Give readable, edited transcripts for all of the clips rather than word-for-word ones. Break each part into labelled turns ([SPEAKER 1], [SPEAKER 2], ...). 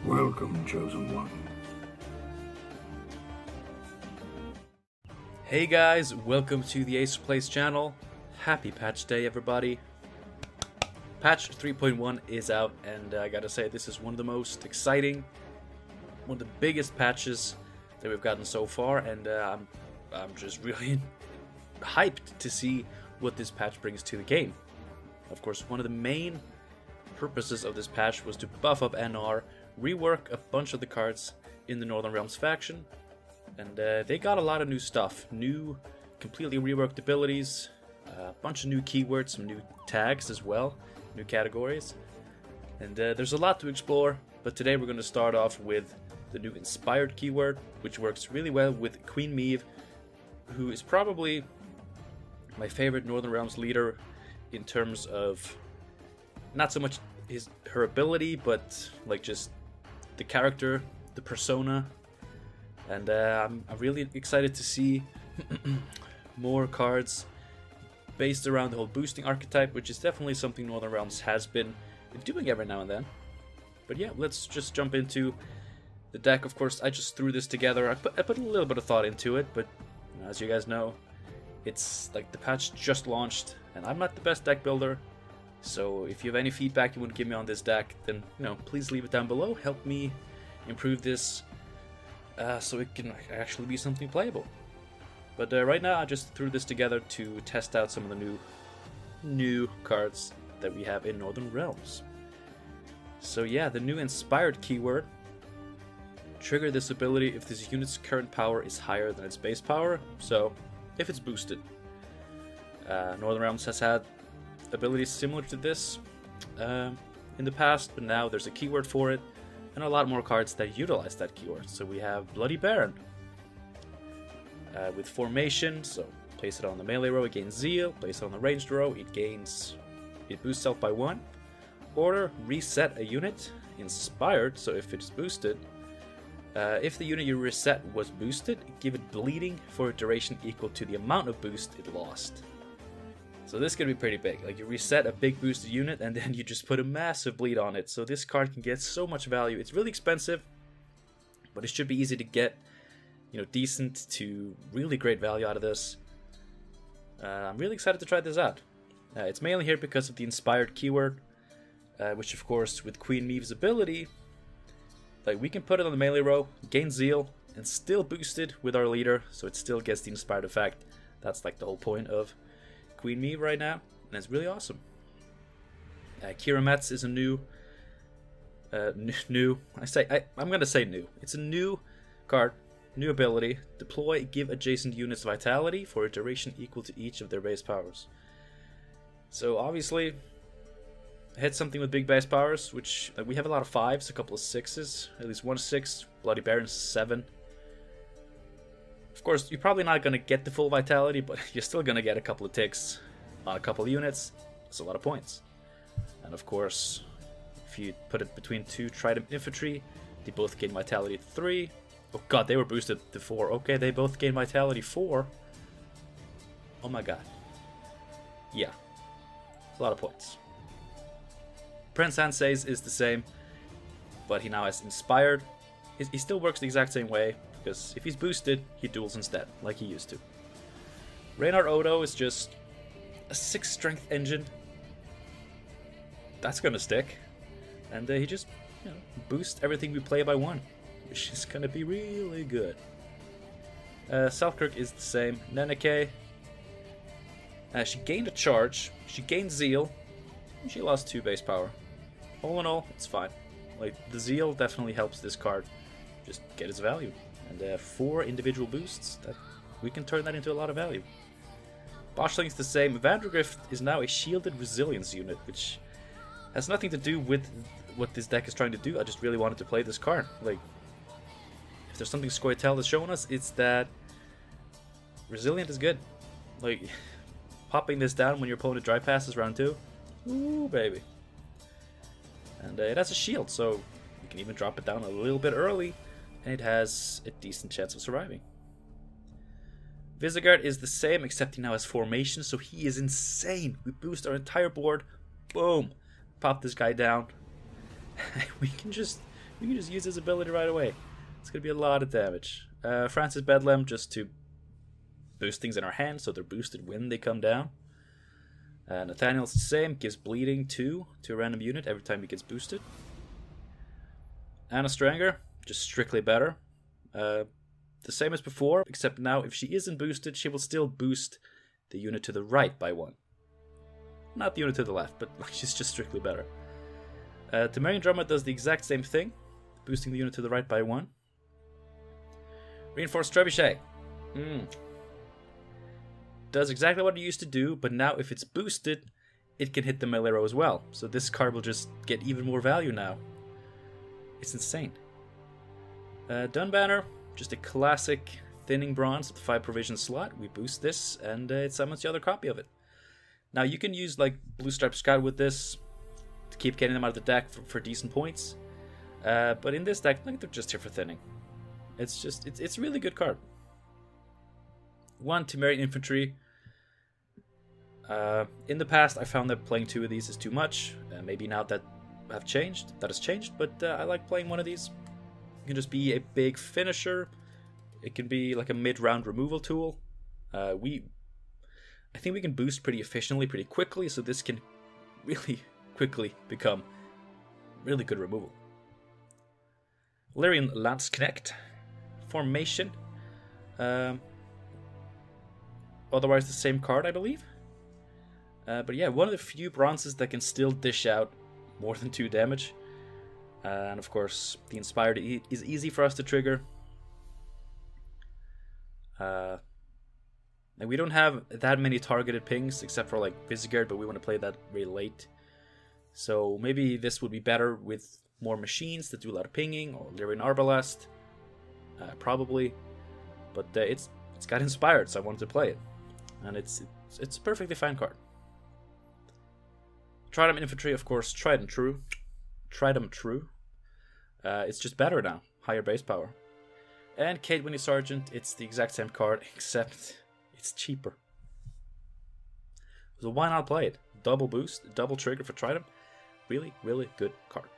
[SPEAKER 1] Welcome, Chosen One.
[SPEAKER 2] Hey guys, welcome to the Ace Plays channel. Happy patch day, everybody. Patch 3.1 is out, and I gotta say, this is one of the most exciting, one of the biggest patches that we've gotten so far, and I'm just really hyped to see what this patch brings to the game. Of course, one of the main purposes of this patch was to buff up NR, rework a bunch of the cards in the Northern Realms faction, and they got a lot of new stuff, new, completely reworked abilities, a bunch of new keywords, some new tags as well, new categories, and there's a lot to explore, but today we're going to start off with the new Inspired keyword, which works really well with Queen Meve, who is probably my favorite Northern Realms leader in terms of not so much her ability, but like just the character, the persona. And I'm really excited to see more cards based around the whole boosting archetype, which is definitely something Northern Realms has been doing every now and then. But yeah, let's just jump into the deck. Of course, I just threw this together. I put a little bit of thought into it, but you know, as you guys know, it's like the patch just launched, and I'm not the best deck builder. So if you have any feedback you want to give me on this deck, then please leave it down below. Help me improve this so it can actually be something playable. But right now I just threw this together to test out some of the new cards that we have in Northern Realms. So yeah, the new Inspired keyword. Trigger this ability if this unit's current power is higher than its base power, so if it's boosted. Northern Realms has had abilities similar to this in the past, but now there's a keyword for it, and a lot more cards that utilize that keyword. So we have Bloody Baron with Formation, so place it on the melee row, it gains Zeal. Place it on the ranged row, it boosts self by 1. Order, reset a unit. Inspired, so if it's boosted, if the unit you reset was boosted, give it bleeding for a duration equal to the amount of boost it lost. So this could be pretty big. Like, you reset a big boosted unit and then you just put a massive bleed on it. So this card can get so much value. It's really expensive, but it should be easy to get, decent to really great value out of this. I'm really excited to try this out. It's mainly here because of the Inspired keyword, which of course with Queen Meve's ability, like, we can put it on the melee row, gain Zeal, and still boost it with our leader, so it still gets the Inspired effect. That's like the whole point of Queen Meve right now, and it's really awesome. Kira Metz is a new, I'm gonna say new. It's a new card, new ability. Deploy, give adjacent units vitality for a duration equal to each of their base powers. So obviously, hit something with big base powers, which we have a lot of 5s, a couple of 6s, at least 1 6, Bloody Baron 7. Of course, you're probably not going to get the full vitality, but you're still going to get a couple of ticks on a couple of units. That's a lot of points. And of course, if you put it between 2 Trident Infantry, they both gain vitality 3. Oh god, they were boosted to 4. Okay, they both gain vitality 4. Oh my god. Yeah. A lot of points. Prince Ansei's is the same, but he now has Inspired. He still works the exact same way, because if he's boosted, he duels instead, like he used to. Reynard Odo is just a 6 strength engine. That's gonna stick. And he just boosts everything we play by 1, which is gonna be really good. Selkirk is the same. Neneke, she gained a charge, she gained Zeal, and she lost 2 base power. All in all, it's fine. Like, the Zeal definitely helps this card just get its value. And 4 individual boosts, that we can turn that into a lot of value. Boshling's the same. Vandergrift is now a shielded resilience unit, which has nothing to do with what this deck is trying to do. I just really wanted to play this card. Like, if there's something Scoia'tael has shown us, it's that Resilient is good. Like, popping this down when your opponent dry passes round 2, ooh baby. And it has a shield, so you can even drop it down a little bit early, and it has a decent chance of surviving. Visegard is the same, except he now has Formation, so he is insane. We boost our entire board. Boom. Pop this guy down. We can just We can just use his ability right away. It's going to be a lot of damage. Francis Bedlam just to boost things in our hand, so they're boosted when they come down. Nathaniel's the same, gives bleeding 2 to a random unit every time he gets boosted. Anna Stranger, just strictly better. The same as before, except now if she isn't boosted, she will still boost the unit to the right by 1. Not the unit to the left, but she's just strictly better. Temerian Drummer does the exact same thing, boosting the unit to the right by 1. Reinforced Trebuchet. Does exactly what it used to do, but now if it's boosted, it can hit the melee row as well. So this card will just get even more value now. It's insane. Dunbanner, just a classic thinning bronze with 5 provision slot. We boost this, and it summons the other copy of it. Now you can use like Blue Stripe Scout with this to keep getting them out of the deck for decent points. But in this deck, like, they're just here for thinning. It's a really good card. 1 Temerian Infantry. In the past, I found that playing 2 of these is too much. Maybe now that has changed, but I like playing 1 of these. It can just be a big finisher. It can be like a mid-round removal tool. I think we can boost pretty efficiently, pretty quickly, so this can really quickly become really good removal. Lyrian Landsknecht. Formation. Otherwise the same card, I believe. But yeah, one of the few bronzes that can still dish out more than 2 damage. And of course, the Inspired is easy for us to trigger. And we don't have that many targeted pings, except for like Visigoth, but we want to play that really late. So maybe this would be better with more machines that do a lot of pinging, or Lyrian Arbalest. Probably. But it's got Inspired, so I wanted to play it. And it's a perfectly fine card. Tridem Infantry, of course, Tridem True. It's just better now. Higher base power. And Kate Winnie Sergeant, it's the exact same card, except it's cheaper. So why not play it? Double boost, double trigger for Tridem. Really, really good card.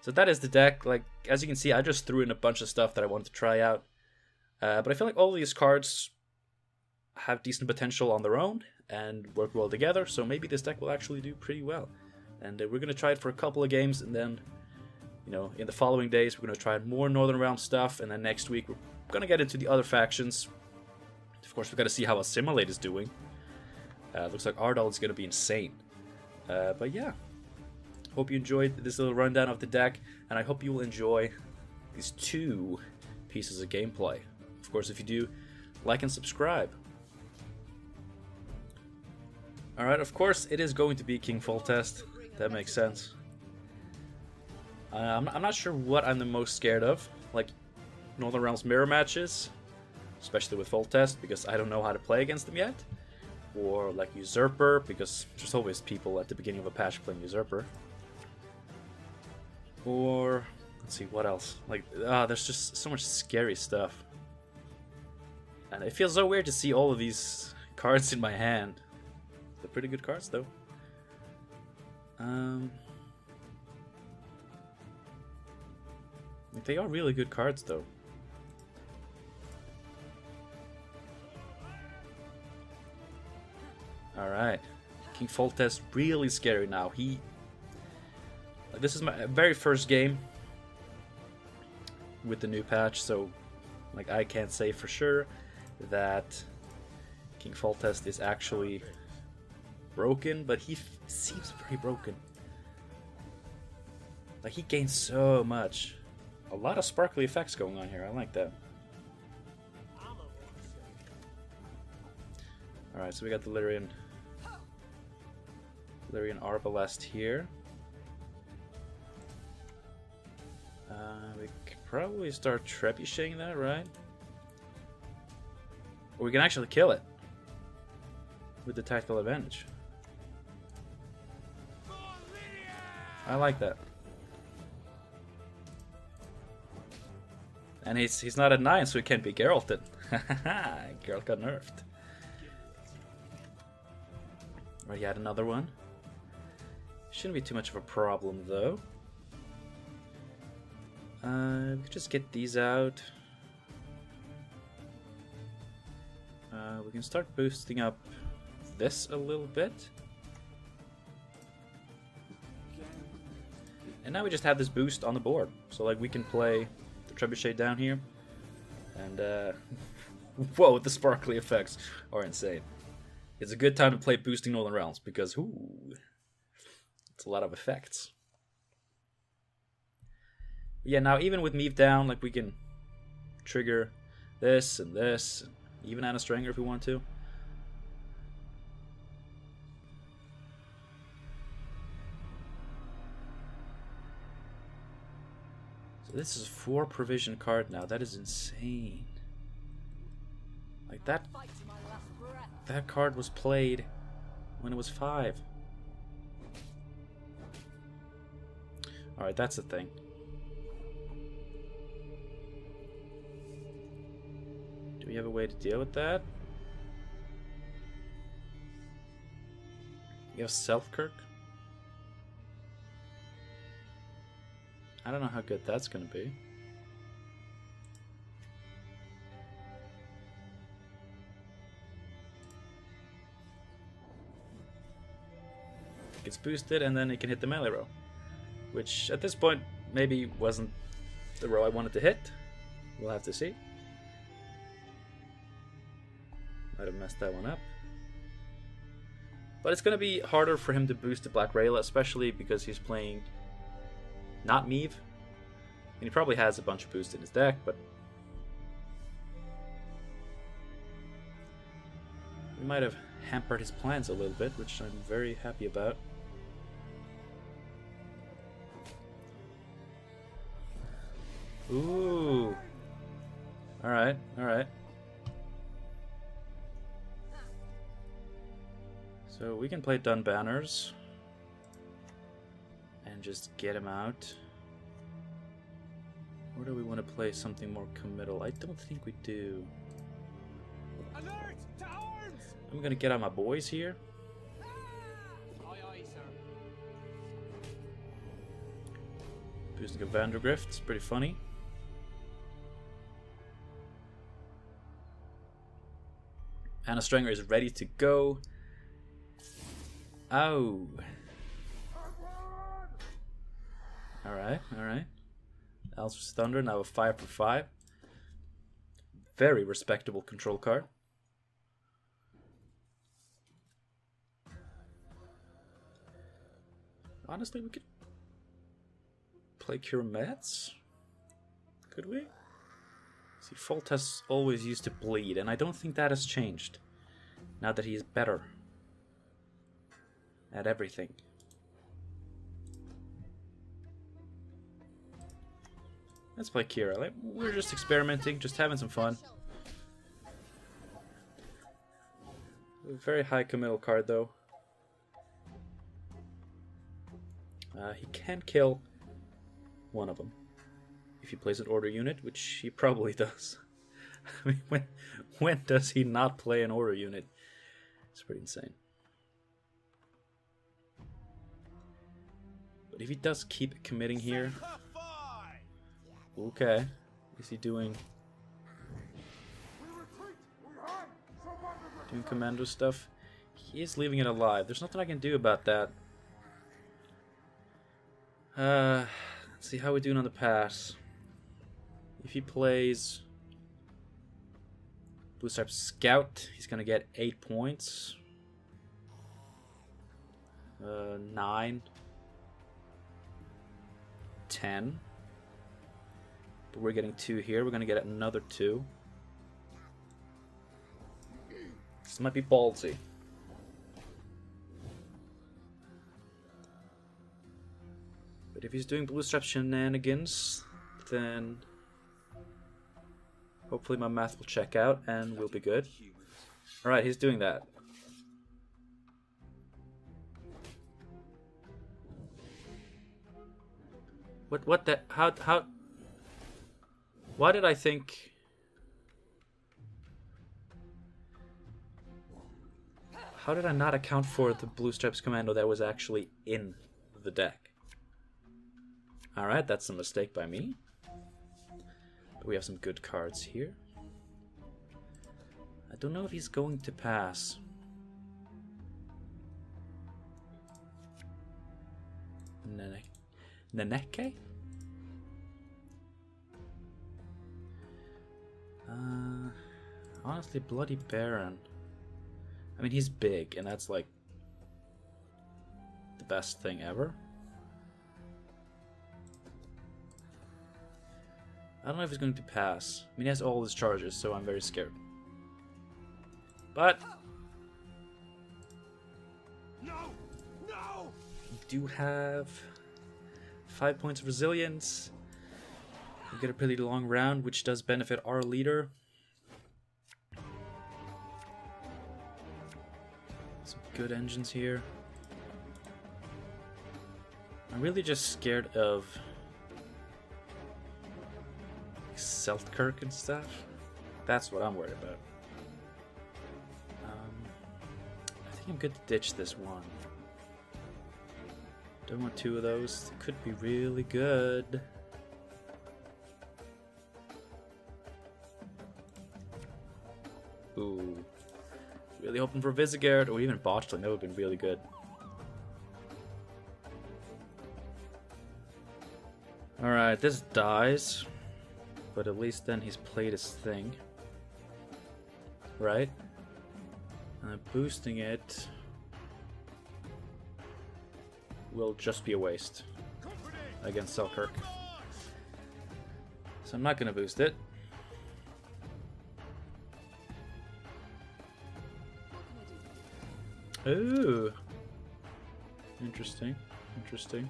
[SPEAKER 2] So that is the deck. Like, as you can see, I just threw in a bunch of stuff that I wanted to try out. But I feel like all of these cards have decent potential on their own and work well together, so maybe this deck will actually do pretty well. And we're going to try it for a couple of games, and then, you know, in the following days, we're going to try more Northern Realm stuff, and then next week, we're going to get into the other factions. Of course, we've got to see how Assimilate is doing. Looks like Ardal is going to be insane. But yeah, hope you enjoyed this little rundown of the deck, and I hope you will enjoy these 2 pieces of gameplay. Of course, if you do, like and subscribe. Alright, of course, it is going to be King Foltest. That makes sense. I'm not sure what I'm the most scared of. Like, Northern Realms mirror matches, especially with Foltest, because I don't know how to play against them yet. Or like Usurper, because there's always people at the beginning of a patch playing Usurper. Or, let's see, what else? Like, there's just so much scary stuff. And it feels so weird to see all of these cards in my hand. They're pretty good cards, though. They are really good cards, though. Alright. King Foltest, really scary now. This is my very first game with the new patch, so like I can't say for sure that King Foltest is actually broken, but he seems very broken. Like, he gains so much. A lot of sparkly effects going on here. I like that. Alright, so we got the Lyrian Arbalest here. We could probably start trebucheting that, right? Or we can actually kill it with the tactical advantage. I like that. And he's not at 9, so he can't be Geralted. Geralt got nerfed. Already had another one. Shouldn't be too much of a problem, though. We could just get these out. We can start boosting up this a little bit. And now we just have this boost on the board. So like we can play the trebuchet down here. And whoa, the sparkly effects are insane. It's a good time to play boosting Northern Realms because it's a lot of effects. Yeah, now even with Meave down, like we can trigger this and this, even Anna Stranger if we want to. So this is a 4 provision card now. That is insane. Like that card was played when it was 5. Alright, that's the thing. Do we have a way to deal with that? You have Self-Kirk? I don't know how good that's gonna be. Gets boosted and then it can hit the melee row. Which at this point maybe wasn't the row I wanted to hit. We'll have to see. Might have messed that one up. But it's going to be harder for him to boost the Black Rayla, especially because he's playing not Meave. And he probably has a bunch of boosts in his deck, but we might have hampered his plans a little bit, which I'm very happy about. Ooh. Alright, alright. So we can play Dun Banners and just get him out. Or do we want to play something more committal? I don't think we do.
[SPEAKER 1] Alert! To arms!
[SPEAKER 2] I'm gonna get out my boys here.
[SPEAKER 1] Aye, aye, sir.
[SPEAKER 2] Boosting a Vandergrift, it's pretty funny. Anna Stranger is ready to go. Oh. Alright, alright. Alpha's Thunder, now a 5 for 5. Very respectable control card. Honestly, we could play Cure Mets. Could we? See, Fault has always used to bleed, and I don't think that has changed. Now that he is better at everything. Let's play Kira. Like, we're just experimenting, just having some fun. A very high committal card, though. He can kill one of them if he plays an order unit, which he probably does. I mean, when does he not play an order unit? It's pretty insane. But if he does keep committing here... Okay. Is he doing commando stuff? He is leaving it alive. There's nothing I can do about that. Let's see how we're doing on the pass. If he plays Blue Stripe Scout, he's gonna get 8 points. 9. 10. But we're getting 2 here. We're gonna get another 2. This might be ballsy. But if he's doing Blue Stripe shenanigans, then hopefully my math will check out and we'll be good. Alright, he's doing that. What the, how, why did I think... How did I not account for the Blue Stripes Commando that was actually in the deck? Alright, that's a mistake by me. We have some good cards here. I don't know if he's going to pass. Neneke? Honestly, Bloody Baron. I mean, he's big, and that's like the best thing ever. I don't know if he's going to pass. I mean, he has all his charges, so I'm very scared. But
[SPEAKER 1] No! No!
[SPEAKER 2] we do have 5 points of resilience. We get a pretty long round, which does benefit our leader. Some good engines here. I'm really just scared of Selkirk and stuff. That's what I'm worried about. I think I'm good to ditch this one. Don't want 2 of those. It could be really good. Ooh. Really hoping for Visigoth or even Botchling. That would have been really good. Alright, this dies. But at least then he's played his thing. Right? And boosting it will just be a waste against Selkirk. So I'm not going to boost it. Ooh. Interesting. Interesting.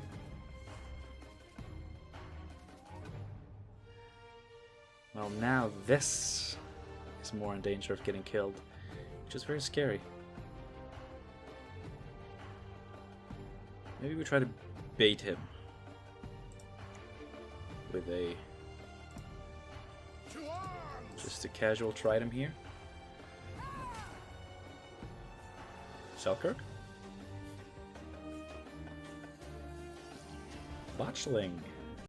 [SPEAKER 2] Well, now this is more in danger of getting killed, which is very scary. Maybe we try to bait him with just a casual trident here. Selkirk? Botchling.